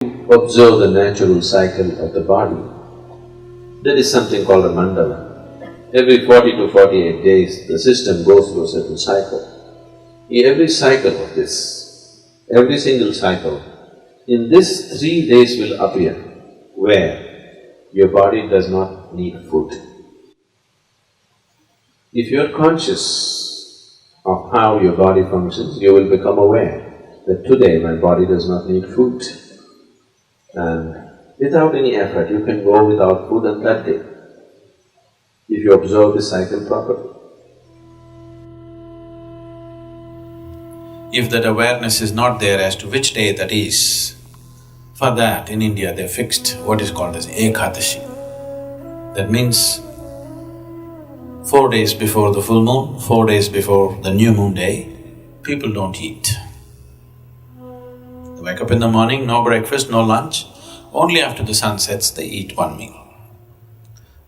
observe the natural cycle of the body, there is something called a mandala. Every 40 to 48 days, the system goes through a certain cycle. Every cycle of this, every single cycle, in this 3 days will appear where your body does not need food. If you are conscious of how your body functions, you will become aware that today my body does not need food. And without any effort, you can go without food on that day, if you observe the cycle properly. If that awareness is not there as to which day that is, for that in India they fixed what is called as Ekadashi. That means 4 days before the full moon, 4 days before the new moon day, people don't eat. They wake up in the morning, no breakfast, no lunch, only after the sun sets they eat one meal.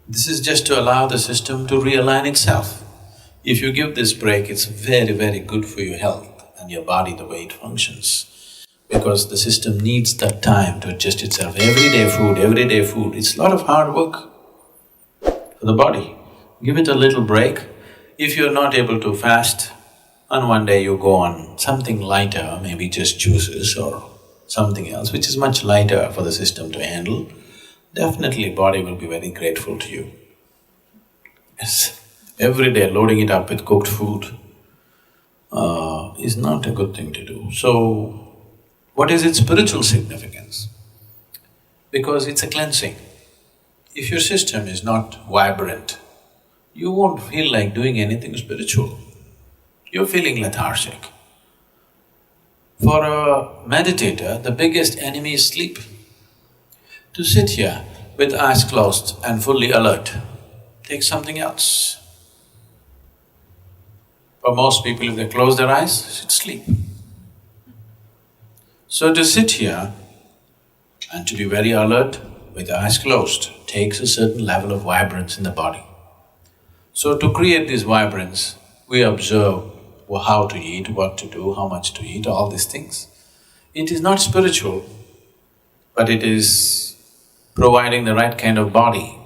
This is just to allow the system to realign itself. If you give this break, it's very, very good for your health and your body, the way it functions. Because the system needs that time to adjust itself. Every day food, it's a lot of hard work for the body. Give it a little break. If you're not able to fast, on one day you go on something lighter, maybe just juices or something else which is much lighter for the system to handle, definitely body will be very grateful to you. Yes, every day loading it up with cooked food is not a good thing to do. So, what is its spiritual significance? Because it's a cleansing. If your system is not vibrant, you won't feel like doing anything spiritual. You're feeling lethargic. For a meditator, the biggest enemy is sleep. To sit here with eyes closed and fully alert takes something else. For most people, if they close their eyes, it's sleep. So to sit here and to be very alert with eyes closed takes a certain level of vibrance in the body. So to create this vibrance, we observe how to eat, what to do, how much to eat, all these things. It is not spiritual, but it is providing the right kind of body.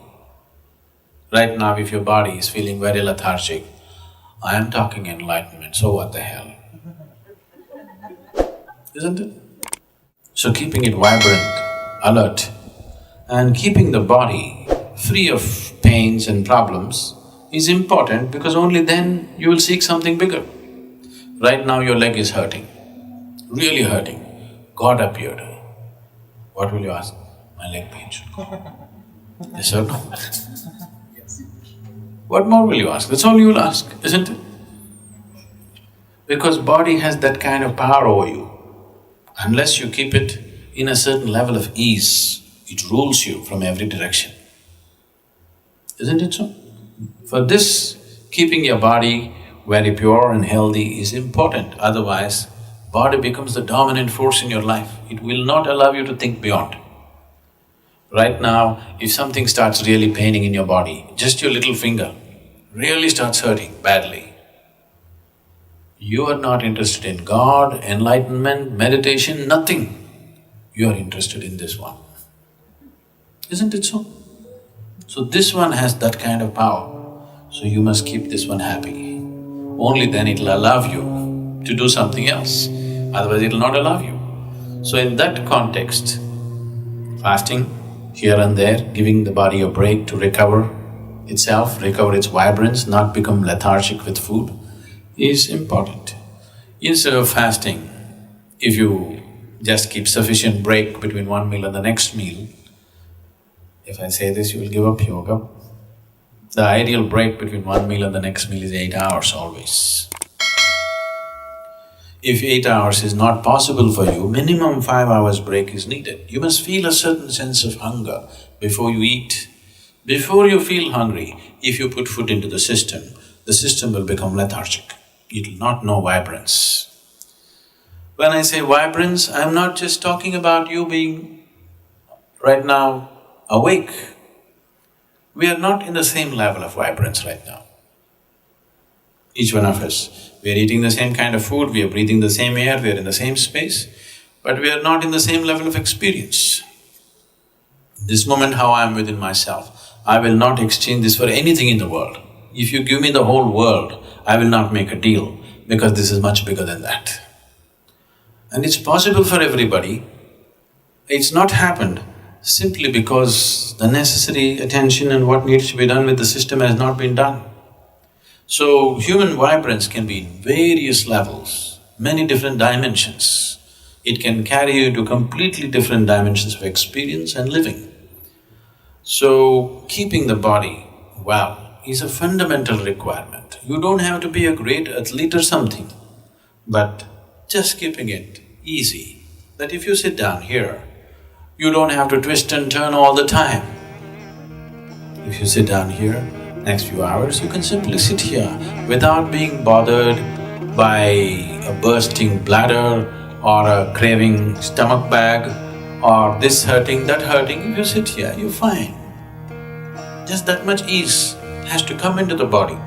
Right now, if your body is feeling very lethargic, I am talking enlightenment, so what the hell? Isn't it? So keeping it vibrant, alert, and keeping the body free of pains and problems is important because only then you will seek something bigger. Right now your leg is hurting, really hurting. God appeared. What will you ask? My leg pains. Yes or no? What more will you ask? That's all you will ask, isn't it? Because body has that kind of power over you. Unless you keep it in a certain level of ease, it rules you from every direction. Isn't it so? For this, keeping your body very pure and healthy is important, otherwise body becomes the dominant force in your life. It will not allow you to think beyond. Right now, if something starts really paining in your body, just your little finger really starts hurting badly, you are not interested in God, enlightenment, meditation, nothing. You are interested in this one. Isn't it so? So this one has that kind of power, so you must keep this one happy. Only then it'll allow you to do something else, otherwise it'll not allow you. So in that context, fasting here and there, giving the body a break to recover itself, recover its vibrance, not become lethargic with food, is important. Instead of fasting, if you just keep sufficient break between one meal and the next meal, if I say this, you will give up yoga. The ideal break between one meal and the next meal is 8 hours always. If 8 hours is not possible for you, minimum 5 hours break is needed. You must feel a certain sense of hunger before you eat. Before you feel hungry, if you put food into the system will become lethargic. It will not know vibrance. When I say vibrance, I'm not just talking about you being right now awake. We are not in the same level of vibrance right now. Each one of us, we are eating the same kind of food, we are breathing the same air, we are in the same space, but we are not in the same level of experience. This moment how I am within myself, I will not exchange this for anything in the world. If you give me the whole world, I will not make a deal because this is much bigger than that. And it's possible for everybody. It's not happened simply because the necessary attention and what needs to be done with the system has not been done. So, human vibrance can be in various levels, many different dimensions. It can carry you to completely different dimensions of experience and living. So, keeping the body well is a fundamental requirement. You don't have to be a great athlete or something, but just keeping it easy, that if you sit down here, you don't have to twist and turn all the time. If you sit down here, next few hours, you can simply sit here without being bothered by a bursting bladder or a craving stomach bag or this hurting, that hurting. If you sit here, you're fine. Just that much ease has to come into the body.